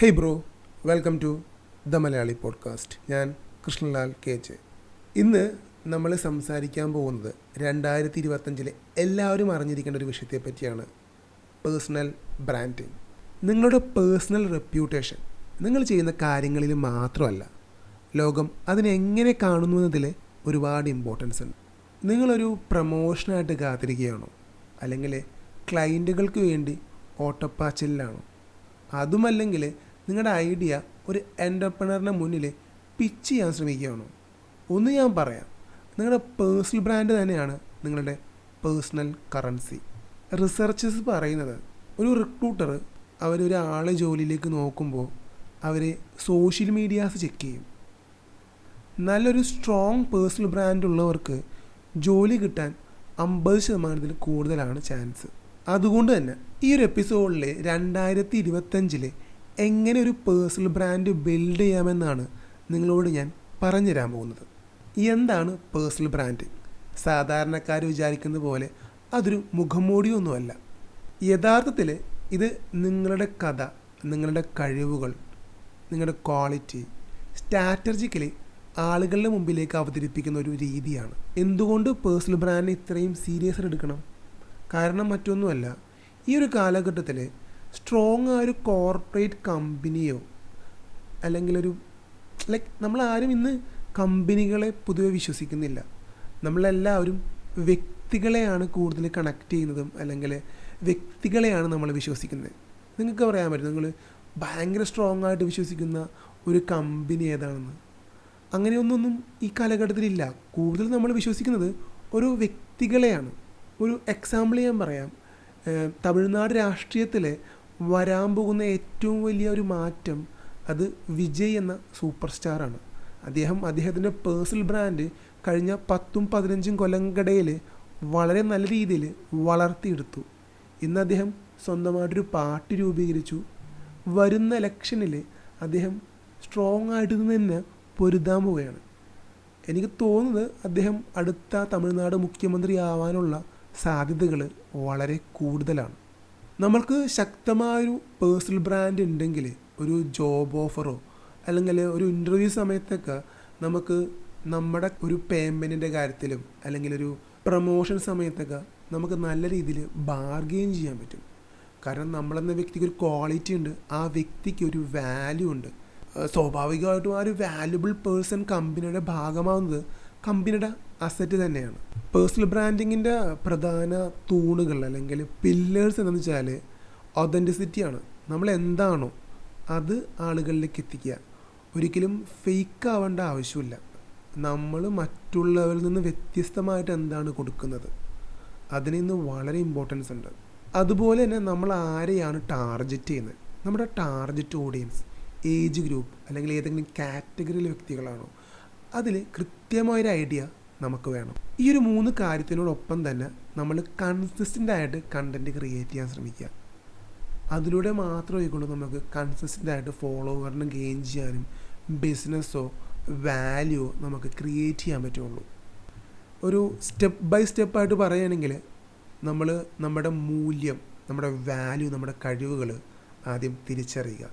Hey bro, welcome to the Malayali podcast. ഞാൻ Krishnalal KJ. ഇന്ന് നമ്മൾ സംസാരിക്കാൻ പോകുന്നത് 2025 എല്ലാവരും അറിഞ്ഞിരിക്കേണ്ട ഒരു വിഷയത്തെ പറ്റിയാണ്. Personal branding. നിങ്ങളുടെ പേഴ്സണൽ റെപ്യൂട്ടേഷൻ നിങ്ങൾ ചെയ്യുന്ന കാര്യങ്ങളിൽ മാത്രമല്ല, ലോകം അതിനെങ്ങനെ കാണുന്നു എന്നതിൽ ഒരുപാട് ഇമ്പോർട്ടൻസ് ഉണ്ട്. നിങ്ങളൊരു പ്രമോഷനായിട്ട് കാത്തിരിക്കുകയാണോ, അല്ലെങ്കിൽ ക്ലയൻറ്റുകൾക്ക് വേണ്ടി ഓട്ടപ്പാച്ചിലാണോ, അതുമല്ലെങ്കിൽ നിങ്ങളുടെ ഐഡിയ ഒരു എൻ്റർപ്രണറിൻ്റെ മുന്നിൽ പിച്ച് ചെയ്യാൻ ശ്രമിക്കുകയാണോ? ഒന്ന് ഞാൻ പറയാം, നിങ്ങളുടെ പേഴ്സണൽ ബ്രാൻഡ് തന്നെയാണ് നിങ്ങളുടെ പേഴ്സണൽ കറൻസി. റിസർച്ചേഴ്സ് പറയുന്നത്, ഒരു റിക്രൂട്ടർ അവരൊരാളെ ജോലിയിലേക്ക് നോക്കുമ്പോൾ അവർ സോഷ്യൽ മീഡിയാസ് ചെക്ക് ചെയ്യും. നല്ലൊരു സ്ട്രോങ് പേഴ്സണൽ ബ്രാൻഡ് ഉള്ളവർക്ക് ജോലി കിട്ടാൻ 50% കൂടുതലാണ് ചാൻസ്. അതുകൊണ്ട് തന്നെ ഈ ഒരു എപ്പിസോഡിൽ 2025 എങ്ങനെ ഒരു പേഴ്സണൽ ബ്രാൻഡ് ബിൽഡ് ചെയ്യാമെന്നാണ് നിങ്ങളോട് ഞാൻ പറഞ്ഞുതരാൻ പോകുന്നത്. എന്താണ് പേഴ്സണൽ ബ്രാൻഡിങ്? സാധാരണക്കാർ വിചാരിക്കുന്ന പോലെ അതൊരു മുഖംമൂടിയൊന്നുമല്ല. യഥാർത്ഥത്തിൽ ഇത് നിങ്ങളുടെ കഥ, നിങ്ങളുടെ കഴിവുകൾ, നിങ്ങളുടെ ക്വാളിറ്റി സ്ട്രാറ്റജിക്കലി ആളുകളുടെ മുമ്പിലേക്ക് അവതരിപ്പിക്കുന്ന ഒരു രീതിയാണ്. എന്തുകൊണ്ട് പേഴ്സണൽ ബ്രാൻഡ് ഇത്രയും സീരിയസ് എടുക്കണം? കാരണം മറ്റൊന്നുമല്ല, ഈ ഒരു കാലഘട്ടത്തിൽ സ്ട്രോങ് ആ ഒരു കോർപ്പറേറ്റ് കമ്പനിയോ അല്ലെങ്കിൽ നമ്മളാരും ഇന്ന് കമ്പനികളെ പൊതുവെ വിശ്വസിക്കുന്നില്ല. നമ്മളെല്ലാവരും വ്യക്തികളെയാണ് കൂടുതൽ കണക്ട് ചെയ്യുന്നതും, അല്ലെങ്കിൽ വ്യക്തികളെയാണ് നമ്മൾ വിശ്വസിക്കുന്നത്. നിങ്ങൾക്ക് പറയാൻ പറ്റും നിങ്ങൾ ഭയങ്കര സ്ട്രോങ് ആയിട്ട് വിശ്വസിക്കുന്ന ഒരു കമ്പനി ഏതാണെന്ന്. അങ്ങനെയൊന്നും ഈ കാലഘട്ടത്തിലില്ല. കൂടുതൽ നമ്മൾ വിശ്വസിക്കുന്നത് ഒരു വ്യക്തികളെയാണ്. ഒരു എക്സാമ്പിൾ ഞാൻ പറയാം. തമിഴ്നാട് രാഷ്ട്രീയത്തിൽ വരാൻ പോകുന്ന ഏറ്റവും വലിയ ഒരു മാറ്റം അത് വിജയ് എന്ന സൂപ്പർ സ്റ്റാറാണ്. അദ്ദേഹത്തിൻ്റെ പേഴ്സണൽ ബ്രാൻഡ് കഴിഞ്ഞ 10-15 കൊല്ലങ്ങൾക്കിടയിൽ വളരെ നല്ല രീതിയിൽ വളർത്തിയെടുത്തു. ഇന്ന് അദ്ദേഹം സ്വന്തമായിട്ടൊരു പാർട്ടി രൂപീകരിച്ചു. വരുന്ന ഇലക്ഷനിൽ അദ്ദേഹം സ്ട്രോങ് ആയിട്ട് തന്നെ പൊരുതാൻ പോവുകയാണ്. എനിക്ക് തോന്നുന്നത് അദ്ദേഹം അടുത്ത തമിഴ്നാട് മുഖ്യമന്ത്രി ആവാനുള്ള സാധ്യതകൾ വളരെ കൂടുതലാണ്. നമ്മൾക്ക് ശക്തമായൊരു പേഴ്സണൽ ബ്രാൻഡ് ഉണ്ടെങ്കിൽ ഒരു ജോബ് ഓഫറോ അല്ലെങ്കിൽ ഒരു ഇൻ്റർവ്യൂ സമയത്തൊക്കെ നമുക്ക് നമ്മുടെ ഒരു പേയ്മെൻറ്റിൻ്റെ കാര്യത്തിലും അല്ലെങ്കിൽ ഒരു പ്രൊമോഷൻ സമയത്തൊക്കെ നമുക്ക് നല്ല രീതിയിൽ ബാർഗെയിൻ ചെയ്യാൻ പറ്റും. കാരണം നമ്മളെന്ന വ്യക്തിക്ക് ഒരു ക്വാളിറ്റി ഉണ്ട്, ആ വ്യക്തിക്ക് ഒരു വാല്യൂ ഉണ്ട്. സ്വാഭാവികമായിട്ടും ആ ഒരു വാല്യുബിൾ പേഴ്സൺ കമ്പനിയുടെ ഭാഗമാവുന്നത് കമ്പനിയുടെ അസറ്റ് തന്നെയാണ്. പേഴ്സണൽ ബ്രാൻഡിങ്ങിൻ്റെ പ്രധാന തൂണുകൾ അല്ലെങ്കിൽ പില്ലേഴ്സ് എന്താണെന്ന് വെച്ചാൽ ഒതൻറ്റിസിറ്റിയാണ്. നമ്മൾ എന്താണോ അത് ആളുകളിലേക്ക് എത്തിക്കുക. ഒരിക്കലും ഫേക്ക് ആവേണ്ട ആവശ്യമില്ല. നമ്മൾ മറ്റുള്ളവരിൽ നിന്ന് വ്യത്യസ്തമായിട്ട് എന്താണ് കൊടുക്കുന്നത് അതിന് ഇന്ന് വളരെ ഇമ്പോർട്ടൻസ് ഉണ്ട്. അതുപോലെ തന്നെ നമ്മൾ ആരെയാണ് ടാർഗറ്റ് ചെയ്യുന്നത്, നമ്മുടെ ടാർഗറ്റ് ഓഡിയൻസ്, ഏജ് ഗ്രൂപ്പ് അല്ലെങ്കിൽ ഏതെങ്കിലും കാറ്റഗറിയിലെ വ്യക്തികളാണോ, അതിൽ കൃത്യമായൊരു ഐഡിയ നമുക്ക് വേണം. ഈ ഒരു 3 കാര്യത്തിനോടൊപ്പം തന്നെ നമ്മൾ കൺസിസ്റ്റൻ്റ് ആയിട്ട് കണ്ടൻറ്റ് ക്രിയേറ്റ് ചെയ്യാൻ ശ്രമിക്കുക. അതിലൂടെ മാത്രമേ നമുക്ക് കൺസിസ്റ്റൻ്റ് ആയിട്ട് ഫോളോവറിന് ഗെയിൻ ചെയ്യാനും ബിസിനസ്സോ വാല്യൂ നമുക്ക് ക്രിയേറ്റ് ചെയ്യാൻ പറ്റുള്ളൂ. ഒരു സ്റ്റെപ്പ് ബൈ സ്റ്റെപ്പായിട്ട് പറയുകയാണെങ്കിൽ നമ്മൾ നമ്മുടെ മൂല്യം, നമ്മുടെ വാല്യൂ, നമ്മുടെ കഴിവുകൾ ആദ്യം തിരിച്ചറിയുക.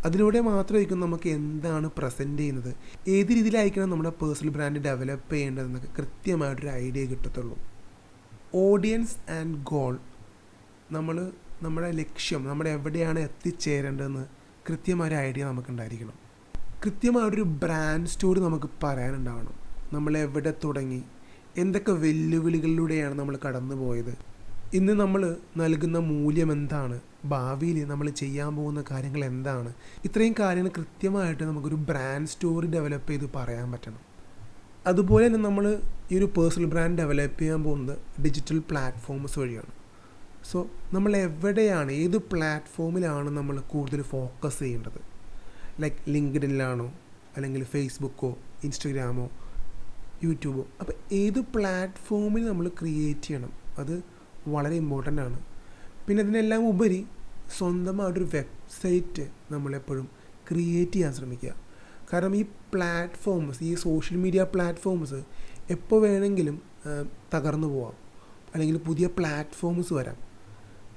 അതിലൂടെ മാത്രമായിരിക്കും നമുക്ക് എന്താണ് പ്രസൻറ്റ് ചെയ്യുന്നത്, ഏത് രീതിയിലായിരിക്കണം നമ്മുടെ പേഴ്സണൽ ബ്രാൻഡ് ഡെവലപ്പ് ചെയ്യേണ്ടതെന്നൊക്കെ കൃത്യമായിട്ടൊരു ഐഡിയ കിട്ടത്തുള്ളൂ. ഓഡിയൻസ് ആൻഡ് ഗോൾ, നമ്മുടെ ലക്ഷ്യം, നമ്മുടെ എവിടെയാണ് എത്തിച്ചേരേണ്ടതെന്ന് കൃത്യമായൊരു ഐഡിയ നമുക്കുണ്ടായിരിക്കണം. കൃത്യമായിട്ടൊരു ബ്രാൻഡ് സ്റ്റോറി നമുക്ക് പറയാനുണ്ടാവണം. നമ്മൾ എവിടെ തുടങ്ങി, എന്തൊക്കെ വെല്ലുവിളികളിലൂടെയാണ് നമ്മൾ കടന്നു പോയത്, ഇന്ന് നമ്മൾ നൽകുന്ന മൂല്യം എന്താണ്, ഭാവിയിൽ നമ്മൾ ചെയ്യാൻ പോകുന്ന കാര്യങ്ങൾ എന്താണ്, ഇത്രയും കാര്യങ്ങൾ കൃത്യമായിട്ട് നമുക്കൊരു ബ്രാൻഡ് സ്റ്റോറി ഡെവലപ്പ് ചെയ്ത് പറയാൻ പറ്റണം. അതുപോലെ തന്നെ നമ്മൾ ഈ ഒരു പേഴ്സണൽ ബ്രാൻഡ് ഡെവലപ്പ് ചെയ്യാൻ പോകുന്നത് ഡിജിറ്റൽ പ്ലാറ്റ്ഫോംസ് വഴിയാണ്. സോ നമ്മൾ എവിടെയാണ്, ഏത് പ്ലാറ്റ്ഫോമിലാണ് നമ്മൾ കൂടുതൽ ഫോക്കസ് ചെയ്യേണ്ടത്? ലൈക്ക് ലിങ്ക്ഡിനിലാണോ, അല്ലെങ്കിൽ ഫേസ്ബുക്കോ, ഇൻസ്റ്റഗ്രാമോ, യൂട്യൂബോ? അപ്പോൾ ഏത് പ്ലാറ്റ്ഫോമിൽ നമ്മൾ ക്രിയേറ്റ് ചെയ്യണം, അത് വളരെ ഇമ്പോർട്ടൻ്റ് ആണ്. പിന്നെ അതിനെല്ലാം ഉപരി സ്വന്തമായിട്ടൊരു വെബ്സൈറ്റ് നമ്മളെപ്പോഴും ക്രിയേറ്റ് ചെയ്യാൻ ശ്രമിക്കുക. കാരണം ഈ പ്ലാറ്റ്ഫോംസ്, ഈ സോഷ്യൽ മീഡിയ പ്ലാറ്റ്ഫോംസ് എപ്പോൾ വേണമെങ്കിലും തകർന്നു പോവാം, അല്ലെങ്കിൽ പുതിയ പ്ലാറ്റ്ഫോംസ് വരാം.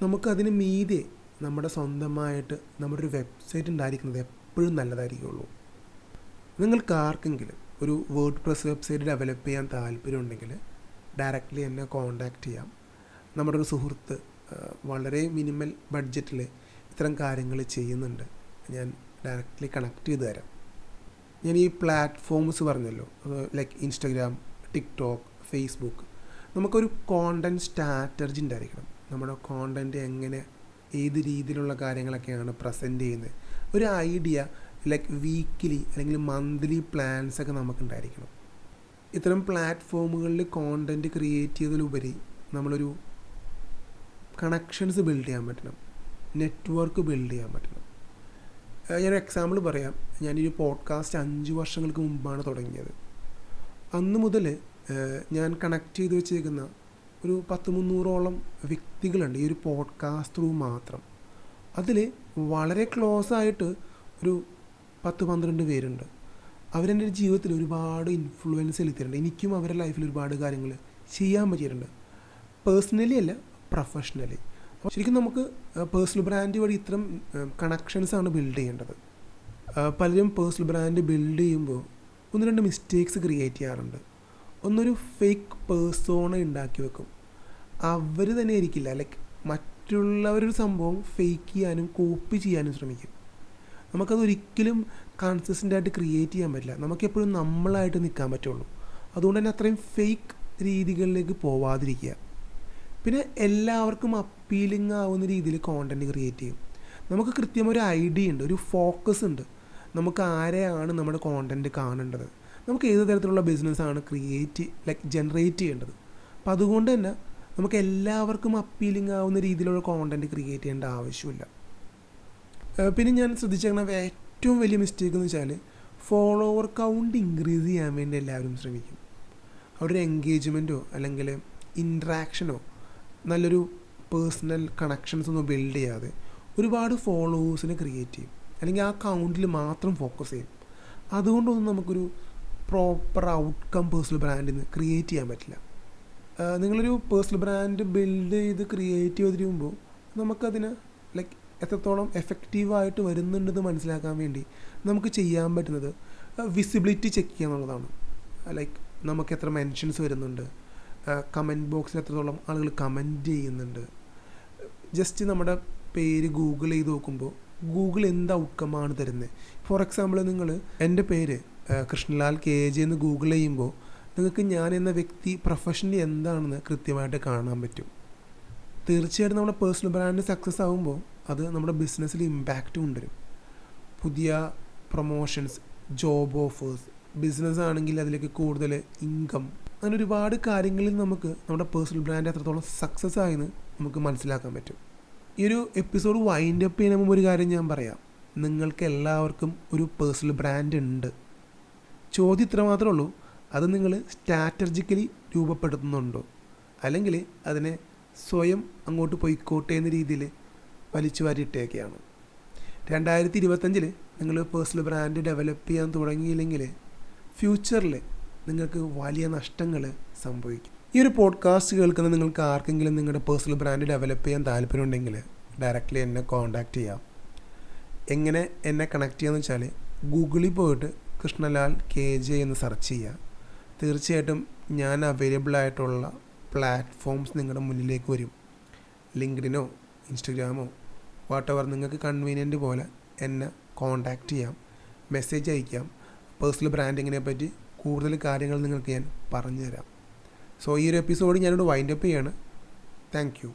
നമുക്കതിന് മീതെ നമ്മുടെ സ്വന്തമായിട്ട് നമ്മുടെ ഒരു വെബ്സൈറ്റ് ഉണ്ടായിരിക്കുന്നത് എപ്പോഴും നല്ലതായിരിക്കുള്ളൂ. നിങ്ങൾക്ക് ആർക്കെങ്കിലും ഒരു വേർഡ് പ്രസ് വെബ്സൈറ്റ് ഡെവലപ്പ് ചെയ്യാൻ താല്പര്യമുണ്ടെങ്കിൽ ഡയറക്റ്റ്ലി എന്നെ കോൺടാക്റ്റ് ചെയ്യാം. നമ്മുടെ ഒരു സുഹൃത്ത് വളരെ മിനിമൽ ബഡ്ജറ്റിൽ ഇത്തരം കാര്യങ്ങൾ ചെയ്യുന്നുണ്ട്. ഞാൻ ഡയറക്റ്റ്ലി കണക്ട് ചെയ്ത് തരാം. ഞാൻ ഈ പ്ലാറ്റ്ഫോംസ് പറഞ്ഞല്ലോ, ലൈക്ക് ഇൻസ്റ്റഗ്രാം, ടിക്ടോക്ക്, ഫേസ്ബുക്ക്, നമുക്കൊരു കോണ്ടൻറ്റ് സ്ട്രാറ്റജി ഉണ്ടായിരിക്കണം. നമ്മുടെ കോണ്ടൻറ്റ് എങ്ങനെ ഏത് രീതിയിലുള്ള കാര്യങ്ങളൊക്കെയാണ് പ്രസൻറ്റ് ചെയ്യുന്നത്, ഒരു ഐഡിയ ലൈക്ക് വീക്കിലി അല്ലെങ്കിൽ മന്ത്ലി പ്ലാൻസൊക്കെ നമുക്കുണ്ടായിരിക്കണം. ഇത്തരം പ്ലാറ്റ്ഫോമുകളിൽ കോണ്ടൻറ്റ് ക്രിയേറ്റ് ചെയ്തതിലുപരി നമ്മളൊരു കണക്ഷൻസ് ബിൽഡ് ചെയ്യാൻ പറ്റണം, നെറ്റ്വർക്ക് ബിൽഡ് ചെയ്യാൻ പറ്റണം. ഞാനൊരു എക്സാമ്പിൾ പറയാം. ഞാനൊരു പോഡ്കാസ്റ്റ് 5 വർഷങ്ങൾക്ക് മുമ്പാണ് തുടങ്ങിയത്. അന്ന് മുതൽ ഞാൻ കണക്ട് ചെയ്ത് വെച്ചേക്കുന്ന ഒരു 100-300ഓളം വ്യക്തികളുണ്ട് ഈ ഒരു പോഡ്കാസ്റ്റ് ത്രൂ മാത്രം. അതിൽ വളരെ ക്ലോസ് ആയിട്ട് ഒരു 10-12 പേരുണ്ട്. അവരെൻ്റെ ജീവിതത്തിൽ ഒരുപാട് ഇൻഫ്ലുവൻസ് ചെലുത്തിയിട്ടുണ്ട്. എനിക്കും അവരുടെ ലൈഫിൽ ഒരുപാട് കാര്യങ്ങൾ ചെയ്യാൻ പറ്റിയിട്ടുണ്ട്, പേഴ്സണലി അല്ല പ്രൊഫഷണലി. അപ്പോൾ ശരിക്കും നമുക്ക് പേഴ്സണൽ ബ്രാൻഡ് വഴി ഇത്തരം കണക്ഷൻസാണ് ബിൽഡ് ചെയ്യേണ്ടത്. പലരും പേഴ്സണൽ ബ്രാൻഡ് ബിൽഡ് ചെയ്യുമ്പോൾ 1-2 മിസ്റ്റേക്സ് ക്രിയേറ്റ് ചെയ്യാറുണ്ട്. ഒന്നൊരു ഫേക്ക് പേഴ്സോണ ഉണ്ടാക്കി വെക്കും. അവർ തന്നെ ആയിരിക്കില്ല, ലൈക്ക് മറ്റുള്ളവരൊരു സംഭവം ഫേക്ക് ചെയ്യാനും കോപ്പി ചെയ്യാനും ശ്രമിക്കും. നമുക്കതൊരിക്കലും കൺസിസ്റ്റൻ്റായിട്ട് ക്രിയേറ്റ് ചെയ്യാൻ പറ്റില്ല. നമുക്കെപ്പോഴും നമ്മളായിട്ട് നിൽക്കാൻ പറ്റുള്ളൂ. അതുകൊണ്ട് തന്നെ അത്രയും ഫേക്ക് രീതികളിലേക്ക് പോവാതിരിക്കുക. പിന്നെ എല്ലാവർക്കും അപ്പീലിംഗ് ആവുന്ന രീതിയിൽ കോണ്ടൻറ്റ് ക്രിയേറ്റ് ചെയ്യും. നമുക്ക് കൃത്യമായൊരു ഐഡിയ ഉണ്ട്, ഒരു ഫോക്കസ് ഉണ്ട്. നമുക്ക് ആരെയാണ് നമ്മുടെ കോണ്ടൻറ്റ് കാണേണ്ടത്, നമുക്ക് ഏത് തരത്തിലുള്ള ബിസിനസ്സാണ് ജനറേറ്റ് ചെയ്യേണ്ടത്. അപ്പോൾ അതുകൊണ്ട് തന്നെ നമുക്ക് എല്ലാവർക്കും അപ്പീലിംഗ് ആവുന്ന രീതിയിലുള്ള കോണ്ടൻറ്റ് ക്രിയേറ്റ് ചെയ്യേണ്ട ആവശ്യമില്ല. പിന്നെ ഞാൻ ശ്രദ്ധിച്ചേക്കുന്ന ഏറ്റവും വലിയ മിസ്റ്റേക്ക് എന്ന് വെച്ചാൽ ഫോളോവർ കൗണ്ട് ഇൻക്രീസ് ചെയ്യാൻ വേണ്ടി എല്ലാവരും ശ്രമിക്കും. അവിടെ ഒരു എൻഗേജ്മെൻറ്റോ അല്ലെങ്കിൽ ഇൻട്രാക്ഷനോ നല്ലൊരു പേഴ്സണൽ കണക്ഷൻസ് ഒന്നും ബിൽഡ് ചെയ്യാതെ ഒരുപാട് ഫോളോവേഴ്സിനെ ക്രിയേറ്റ് ചെയ്യും, അല്ലെങ്കിൽ ആ കൗണ്ടിൽ മാത്രം ഫോക്കസ് ചെയ്യും. അതുകൊണ്ടൊന്നും നമുക്കൊരു പ്രോപ്പർ ഔട്ട്കം പേഴ്സണൽ ബ്രാൻഡിൽ നിന്ന് ക്രിയേറ്റ് ചെയ്യാൻ പറ്റില്ല. നിങ്ങളൊരു പേഴ്സണൽ ബ്രാൻഡ് ബിൽഡ് ചെയ്ത് ക്രിയേറ്റ് ചെയ്തിരിക്കുമ്പോൾ നമുക്കതിന് എത്രത്തോളം എഫക്റ്റീവായിട്ട് വരുന്നുണ്ടെന്ന് മനസ്സിലാക്കാൻ വേണ്ടി നമുക്ക് ചെയ്യാൻ പറ്റുന്നത് വിസിബിലിറ്റി ചെക്ക് ചെയ്യുക എന്നുള്ളതാണ്. നമുക്ക് എത്ര മെൻഷൻസ് വരുന്നുണ്ട്, കമൻറ്റ് ബോക്സിൽ എത്രത്തോളം ആളുകൾ കമൻറ്റ് ചെയ്യുന്നുണ്ട്. ജസ്റ്റ് നമ്മുടെ പേര് ഗൂഗിൾ ചെയ്ത് നോക്കുമ്പോൾ ഗൂഗിൾ എന്ത് ഔട്ട്കമാണ് തരുന്നത്. ഫോർ എക്സാമ്പിൾ, നിങ്ങൾ എൻ്റെ പേര് കൃഷ്ണലാൽ KJ എന്ന് ഗൂഗിൾ ചെയ്യുമ്പോൾ നിങ്ങൾക്ക് ഞാൻ എന്ന വ്യക്തി പ്രൊഫഷണലി എന്താണെന്ന് കൃത്യമായിട്ട് കാണാൻ പറ്റും. തീർച്ചയായിട്ടും നമ്മുടെ പേഴ്സണൽ ബ്രാൻഡ് സക്സസ് ആകുമ്പോൾ അത് നമ്മുടെ ബിസിനസ്സിൽ ഇമ്പാക്റ്റ് കൊണ്ടുവരും. പുതിയ പ്രൊമോഷൻസ്, ജോബ് ഓഫേഴ്സ്, ബിസിനസ് ആണെങ്കിൽ അതിലേക്ക് കൂടുതൽ ഇൻകം, അങ്ങനെ ഒരുപാട് കാര്യങ്ങളിൽ നമുക്ക് നമ്മുടെ പേഴ്സണൽ ബ്രാൻഡ് എത്രത്തോളം സക്സസ് ആയെന്ന് നമുക്ക് മനസ്സിലാക്കാൻ പറ്റും. ഈ ഒരു എപ്പിസോഡ് വൈൻഡ് അപ്പ് ചെയ്യുന്ന മുമ്പ് ഒരു കാര്യം ഞാൻ പറയാം. നിങ്ങൾക്ക് എല്ലാവർക്കും ഒരു പേഴ്സണൽ ബ്രാൻഡ് ഉണ്ട്. ചോദ്യം ഇത്ര മാത്രമേ ഉള്ളൂ, അത് നിങ്ങൾ സ്ട്രാറ്റജിക്കലി രൂപപ്പെടുത്തുന്നുണ്ടോ, അല്ലെങ്കിൽ അതിനെ സ്വയം അങ്ങോട്ട് പോയിക്കോട്ടെ എന്ന രീതിയിൽ വലിച്ചു വാരിയിട്ടേക്കെയാണ്. 2025 നിങ്ങൾ പേഴ്സണൽ ബ്രാൻഡ് ഡെവലപ്പ് ചെയ്യാൻ തുടങ്ങിയില്ലെങ്കിൽ ഫ്യൂച്ചറിൽ നിങ്ങൾക്ക് വലിയ നഷ്ടങ്ങൾ സംഭവിക്കും. ഈ ഒരു പോഡ്കാസ്റ്റ് കേൾക്കുന്ന നിങ്ങൾക്ക് ആർക്കെങ്കിലും നിങ്ങളുടെ പേഴ്സണൽ ബ്രാൻഡ് ഡെവലപ്പ് ചെയ്യാൻ താല്പര്യമുണ്ടെങ്കിൽ ഡയറക്റ്റ്ലി എന്നെ കോൺടാക്റ്റ് ചെയ്യാം. എങ്ങനെ എന്നെ കണക്ട് ചെയ്യാന്ന് വെച്ചാൽ ഗൂഗിളിൽ പോയിട്ട് കൃഷ്ണലാൽ KJ എന്ന് സെർച്ച് ചെയ്യുക. തീർച്ചയായിട്ടും ഞാൻ അവൈലബിൾ ആയിട്ടുള്ള പ്ലാറ്റ്ഫോംസ് നിങ്ങളുടെ മുന്നിലേക്ക് വരും. ലിങ്ക്ഡിനോ ഇൻസ്റ്റഗ്രാമോ വാട്ടെവർ നിങ്ങൾക്ക് കൺവീനിയൻ്റ് പോലെ എന്നെ കോൺടാക്റ്റ് ചെയ്യാം, മെസ്സേജ് അയക്കാം. പേഴ്സണൽ ബ്രാൻഡിങ്ങിനെ പറ്റി കൂടുതൽ കാര്യങ്ങൾ നിങ്ങൾക്ക് ഞാൻ പറഞ്ഞു തരാം. സോ ഈ ഒരു എപ്പിസോഡ് ഞാനിവിടെ വൈൻഡ് അപ്പ് ചെയ്യാണ്. Thank you.